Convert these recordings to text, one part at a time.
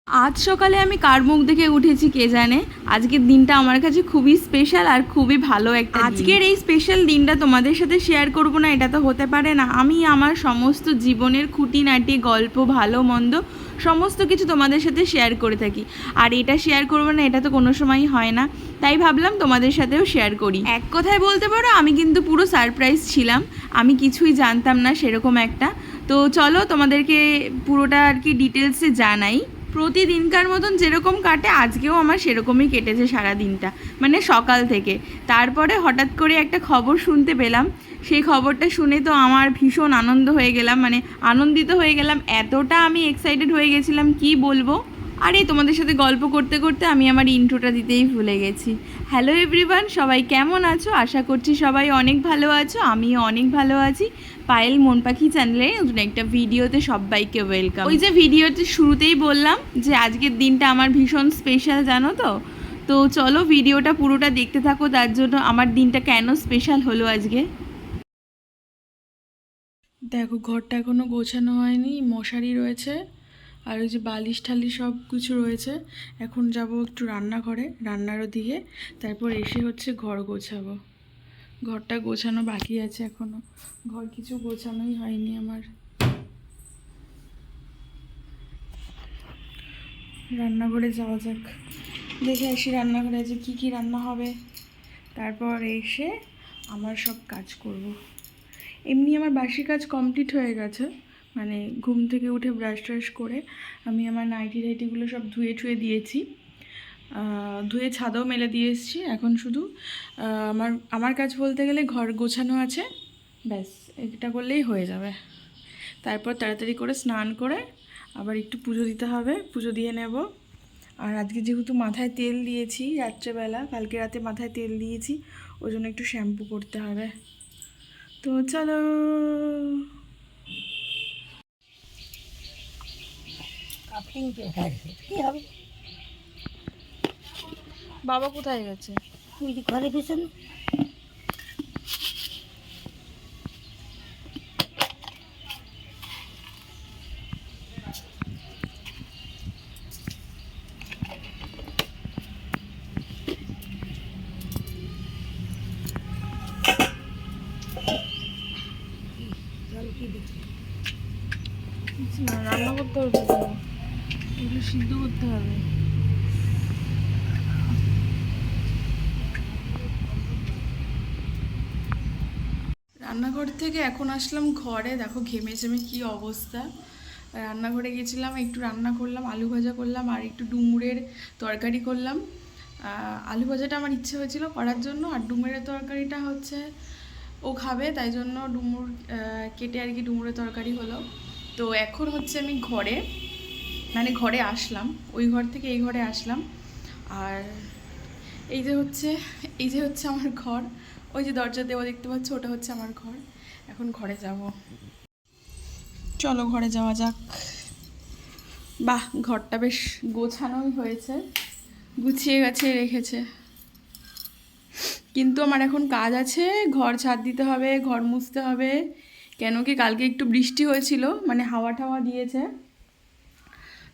আজ সকালে আমি কার মুখ দেখে উঠেছি কে জানে। আজকের দিনটা আমার কাছে খুবই স্পেশাল আর খুবই ভালো একটা আজকের এই স্পেশাল দিনটা তোমাদের সাথে শেয়ার করব না এটা তো হতে পারে না। আমি আমার সমস্ত জীবনের খুঁটিনাটি গল্প ভালো মন্দ সমস্ত কিছু তোমাদের সাথে শেয়ার করে থাকি, আর এটা শেয়ার করবো না এটা তো কোনো সময়ই হয় না, তাই ভাবলাম তোমাদের সাথেও শেয়ার করি। এক কথায় বলতে পারো আমি কিন্তু পুরো সারপ্রাইজ ছিলাম, আমি কিছুই জানতাম না সেরকম একটা। তো চলো তোমাদেরকে পুরোটা আর কি ডিটেলসে জানাই। প্রতিদিনকার মতন যেরকম কাটে আজকেও আমার সেরকমই কেটেছে সারা দিনটা, মানে সকাল থেকে। তারপরে হঠাৎ করে একটা খবর শুনতে পেলাম, সেই খবরটা শুনে তো আমার ভীষণ আনন্দ হয়ে গেলাম, মানে আনন্দিত হয়ে গেলাম, এতটা আমি এক্সাইটেড হয়ে গেছিলাম কি বলবো। আর এই তোমাদের সাথে গল্প করতে করতে আমি আমার ইন্ট্রোটা দিতেই ভুলে গেছি। হ্যালো এভরিওয়ান, সবাই কেমন আছো? আশা করছি সবাই অনেক ভালো আছো, আমিও অনেক ভালো আছি। পায়েল মন পাখি চ্যানেলে নতুন একটা ভিডিওতে সবাইকে ওয়েলকাম। ওই যে ভিডিওতে শুরুতেই বললাম যে আজকের দিনটা আমার ভীষণ স্পেশাল, জানো তো? তো চলো ভিডিওটা পুরোটা দেখতে থাকো, তার জন্য আমার দিনটা কেন স্পেশাল হলো আজকে। দেখো ঘরটা এখনও গোছানো হয়নি, মশারি রয়েছে আর ওই যে বালিশ ঠালিশ সব কিছু রয়েছে। এখন যাব একটু রান্নাঘরে, রান্নারও দিকে, তারপর এসে হচ্ছে ঘর গোছাবো। ঘরটা গোছানো বাকি আছে এখনও, ঘর কিছু গোছানোই হয়নি আমার। রান্নাঘরে যাওয়া যাক, দেখে আসি রান্নাঘরে আজ কী কী রান্না হবে, তারপর এসে আমার সব কাজ করব। এমনি আমার বাসি কাজ কমপ্লিট হয়ে গেছে, মানে ঘুম থেকে উঠে ব্রাশ ট্রাশ করে আমি আমার নাইটি টাইটিগুলো সব ধুয়ে ঠুয়ে দিয়েছি, ধুয়ে ছাদেও মেলে দিয়ে এসেছি। এখন শুধু আমার আমার কাজ বলতে গেলে ঘর গোছানো আছে, ব্যাস এটা করলেই হয়ে যাবে। তারপর তাড়াতাড়ি করে স্নান করে আবার একটু পুজো দিতে হবে, পুজো দিয়ে নেব। আর আজকে যেহেতু মাথায় তেল দিয়েছি রাত্রেবেলা, কালকে রাতে মাথায় তেল দিয়েছি, ওই জন্য একটু শ্যাম্পু করতে হবে। তো চলো। বাবা কোথায় গেছে? ঘরে পেছনে রান্না করতে হবে, এগুলো সিদ্ধ করতে হবে। রান্নাঘর থেকে এখন আসলাম ঘরে, দেখো ঘেমে চেমে কী অবস্থা। রান্নাঘরে গেছিলাম, একটু রান্না করলাম, আলু ভাজা করলাম আর একটু ডুমুরের তরকারি করলাম। আলু ভাজাটা আমার ইচ্ছে হয়েছিল করার জন্য, আর ডুমুরের তরকারিটা হচ্ছে ও খাবে, তাই জন্য ডুমুর কেটে আর কি ডুমুরের তরকারি হলো। তো এখন হচ্ছে আমি ঘরে, মানে ঘরে আসলাম, ওই ঘর থেকে এই ঘরে আসলাম। আর এই যে হচ্ছে আমার ঘর, ওই যে দরজা দেওয়া দেখতে পাচ্ছ ওটা হচ্ছে আমার ঘর। এখন ঘরে যাব, চলো ঘরে যাওয়া যাক। বাহ, ঘরটা বেশ গোছানোই হয়েছে, গুছিয়ে গাছিয়ে রেখেছে। কিন্তু আমার এখন কাজ আছে, ঘর ঝাড় দিতে হবে, ঘর মুছতে হবে। কেন কি কালকে একটু বৃষ্টি হয়েছিল, মানে হাওয়া টাওয়া দিয়েছে,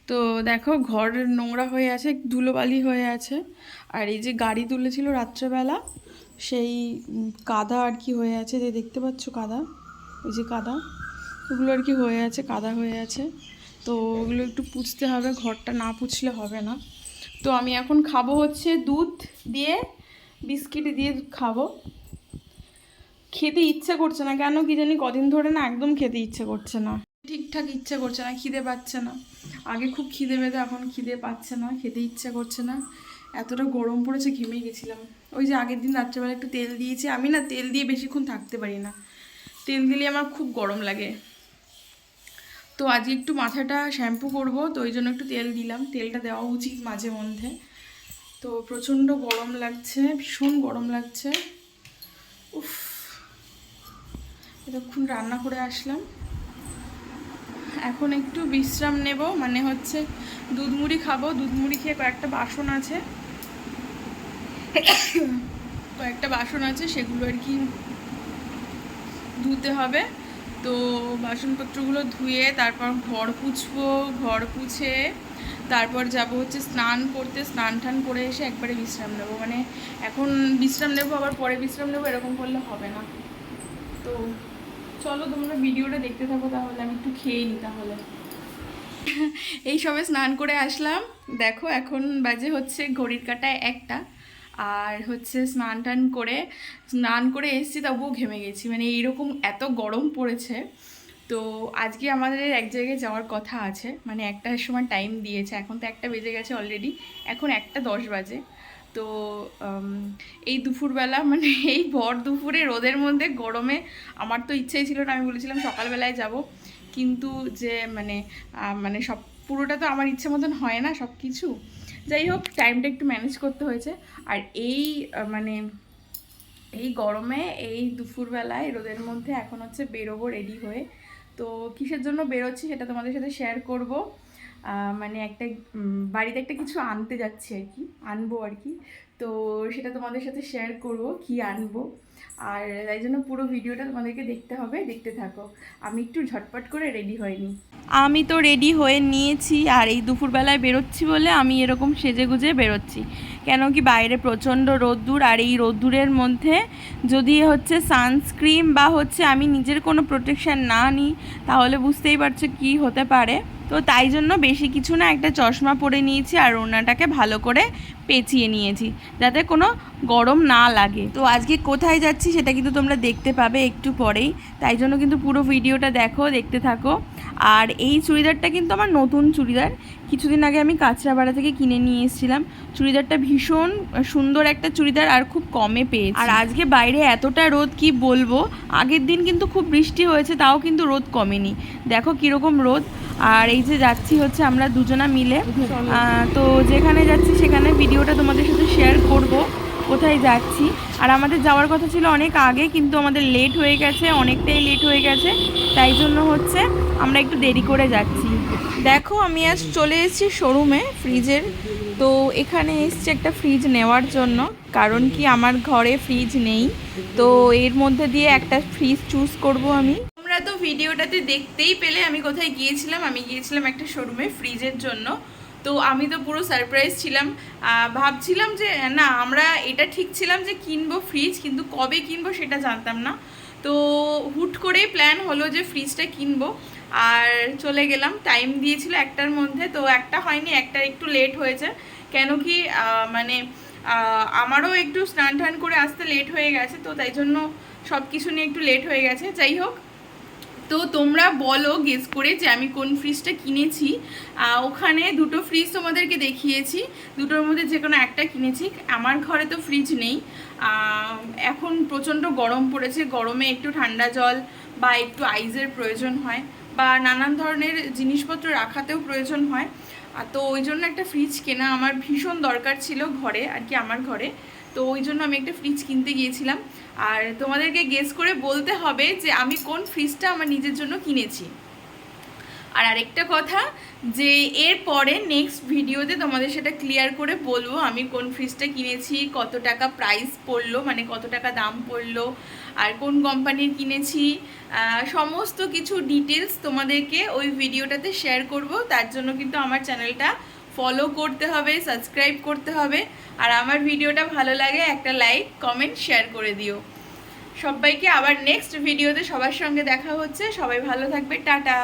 তো দেখো ঘর নোংরা হয়ে আছে, ধুলোবালি হয়ে আছে। আর এই যে গাড়ি তুলেছিল রাত্রেবেলা, সেই কাদা আর কি হয়ে আছে, যে দেখতে পাচ্ছ কাদা, ওই যে কাদা, ওগুলো আর কি হয়ে আছে, কাদা হয়ে আছে। তো ওগুলো একটু পুছতে হবে, ঘরটা না পুছলে হবে না। তো আমি এখন খাবো হচ্ছে দুধ দিয়ে, বিস্কিট দিয়ে খাবো। খেতে ইচ্ছে করছে না কেন কি জানি, কদিন ধরে না একদম খেতে ইচ্ছে করছে না, ঠিকঠাক ইচ্ছে করছে না, খিদে পাচ্ছে না। আগে খুব খিদে পেতো, এখন খিদে পাচ্ছে না, খেতে ইচ্ছে করছে না। এতটা গরম পড়েছে, ঘেমে গেছিলাম। ওই যে আগের দিন রাত্রেবেলা একটু তেল দিয়েছি, আমি না তেল দিয়ে বেশিক্ষণ থাকতে পারি না, তেল দিলে আমার খুব গরম লাগে। তো আজকে একটু মাথাটা শ্যাম্পু করব, তো ওই জন্য একটু তেল দিলাম, তেলটা দেওয়া উচিত মাঝে মধ্যে। তো প্রচণ্ড গরম লাগছে, ভীষণ গরম লাগছে। উফ, এতক্ষণ রান্না করে আসলাম, এখন একটু বিশ্রাম নেব, মানে হচ্ছে দুধ মুড়ি খাবো। দুধ মুড়ি খেয়ে কয়েকটা বাসন আছে, সেগুলো আর কি ধুতে হবে। তো বাসনপত্রগুলো ধুয়ে তারপর ঘর পুছবো, ঘর পুছে তারপর যাব হচ্ছে স্নান করতে, স্নান টান করে এসে একবারে বিশ্রাম নেবো। মানে এখন বিশ্রাম নেবো আবার পরে বিশ্রাম নেবো, এরকম করলে হবে না। তো চলো তোমরা ভিডিওটা দেখতে থাকো, তাহলে আমি একটু খেয়ে নিই তাহলে। এই সবে স্নান করে আসলাম, দেখো এখন বাজে হচ্ছে ঘড়ির কাঁটায় 1টা। আর হচ্ছে স্নান করে এসেছি, তবুও ঘেমে গেছি। মানে এইরকম এত গরম পড়েছে। তো আজকে আমাদের এক জায়গায় যাওয়ার কথা আছে, মানে 1টার সময় টাইম দিয়েছে, এখন তো 1টা বেজে গেছে অলরেডি, এখন 1টা 10 বাজে। তো এই দুপুরবেলা মানে এই ভর দুপুরে রোদের মধ্যে গরমে আমার তো ইচ্ছেই ছিল না, আমি বলেছিলাম সকালবেলায় যাব, কিন্তু যে মানে সব পুরোটা তো আমার ইচ্ছে মতন হয় না সব কিছু। যাই হোক, টাইমটা একটু ম্যানেজ করতে হয়েছে। আর মানে এই গরমে এই দুপুরবেলায় রোদের মধ্যে এখন হচ্ছে বেরোবো রেডি হয়ে। তো কিসের জন্য বেরোচ্ছি সেটা তোমাদের সাথে শেয়ার করব। মানে একটা বাড়িতে একটা কিছু আনতে যাচ্ছি আর কি, আনবো আর কি। তো সেটা তোমাদের সাথে শেয়ার করব কি আনবো। আর তাই জন্য পুরো ভিডিওটা তোমাদেরকে দেখতে হবে, দেখতে থাকো। আমি একটু ঝটপট করে রেডি হয়নি। আমি তো রেডি হয়ে নিয়েছি, আর এই দুপুরবেলায় বেরোচ্ছি বলে আমি এরকম সেজে গুজে বেরোচ্ছি। কেন কি বাইরে প্রচণ্ড রোদ্দুর, আর এই রোদ্দুরের মধ্যে যদি হচ্ছে সানস্ক্রিন বা হচ্ছে আমি নিজের কোনো প্রোটেকশান না নিই, তাহলে বুঝতেই পারছো কি হতে পারে। তো তাই জন্য বেশি কিছু না, একটা চশমা পরে নিয়েছি আর ওড়নাটাকে ভালো করে পেঁচিয়ে নিয়েছি, যাতে কোনো গরম না লাগে। তো আজকে কোথায় যাচ্ছি সেটা কিন্তু তোমরা দেখতে পাবে একটু পরেই, তাই জন্য কিন্তু পুরো ভিডিওটা দেখো, দেখতে থাকো। আর এই চুড়িদারটা কিন্তু আমার নতুন চুড়িদার, কিছুদিন আগে আমি কাঁচরাপাড়া থেকে কিনে নিয়ে এসেছিলাম। চুড়িদারটা ভীষণ সুন্দর একটা চুড়িদার, আর খুব কমে পেয়েছি। আর আজকে বাইরে এতটা রোদ কি বলবো, আগের দিন কিন্তু খুব বৃষ্টি হয়েছে, তাও কিন্তু রোদ কমেনি, দেখো কীরকম রোদ। আর এই যে যাচ্ছি হচ্ছে আমরা দুজনা মিলে, তো যেখানে যাচ্ছি সেখানে ভিডিওটা তোমাদের সাথে শেয়ার করব কোথায় যাচ্ছি। আর আমাদের যাওয়ার কথা ছিল অনেক আগে, কিন্তু আমাদের লেট হয়ে গেছে, অনেকটাই লেট হয়ে গেছে, তাই জন্য হচ্ছে আমরা একটু দেরি করে যাচ্ছি। দেখো আমি আজ চলে এসেছি শোরুমে ফ্রিজের। তো এখানে এসছি একটা ফ্রিজ নেওয়ার জন্য, কারণ কি আমার ঘরে ফ্রিজ নেই, তো এর মধ্যে দিয়ে একটা ফ্রিজ চুজ করব আমি। তোমরা তো ভিডিওটাতে দেখতেই পেলে আমি কোথায় গিয়েছিলাম। আমি গিয়েছিলাম একটা শোরুমে ফ্রিজের জন্য। তো আমি তো পুরো সারপ্রাইজ ছিলাম, ভাবছিলাম যে না, আমরা এটা ঠিক ছিলাম যে কিনবো ফ্রিজ, কিন্তু কবে কিনবো সেটা জানতাম না। তো হুট করেই প্ল্যান হলো যে ফ্রিজটা কিনবো, আর চলে গেলাম। টাইম দিয়েছিল 1টার মধ্যে, তো 1টা হয়নি, 1টা একটু লেট হয়েছে। কেন কি মানে আমারও একটু স্নান টান করে আসতে লেট হয়ে গেছে, তো তাই জন্য সব কিছু নিয়ে একটু লেট হয়ে গেছে। যাই হোক, তো তোমরা বলো গেস করে যে আমি কোন ফ্রিজটা কিনেছি। ওখানে দুটো ফ্রিজ তোমাদেরকে দেখিয়েছি, দুটোর মধ্যে যে কোনো একটা কিনেছি। আমার ঘরে তো ফ্রিজ নেই, এখন প্রচণ্ড গরম পড়েছে, গরমে একটু ঠান্ডা জল বা একটু আইসের প্রয়োজন হয়, বা নানান ধরনের জিনিসপত্র রাখাতেও প্রয়োজন হয়। তো ওই জন্য একটা ফ্রিজ কেনা আমার ভীষণ দরকার ছিল ঘরে আর কি, আমার ঘরে। তো ওই জন্য আমি একটা ফ্রিজ কিনতে গিয়েছিলাম। আর তোমাদেরকে গেস করে বলতে হবে যে আমি কোন ফ্রিজটা আমার নিজের জন্য কিনেছি। আর আরেকটা কথা, যে এর পরে নেক্সট ভিডিওতে তোমাদের সেটা ক্লিয়ার করে বলবো আমি কোন ফ্রিজটা কিনেছি, কত টাকা প্রাইস পড়লো, মানে কত টাকা দাম পড়লো, আর কোন কোম্পানির কিনেছি, সমস্ত কিছু ডিটেলস তোমাদেরকে ওই ভিডিওটাতে শেয়ার করব। তার জন্য কিন্তু আমার চ্যানেলটা ফলো করতে হবে, সাবস্ক্রাইব করতে হবে। আর আমার ভিডিওটা ভালো লাগে একটা লাইক কমেন্ট শেয়ার করে দিও। সবাইকে আবার নেক্সট ভিডিওতে সবার সঙ্গে দেখা হচ্ছে, সবাই ভালো থাকবে, টাটা।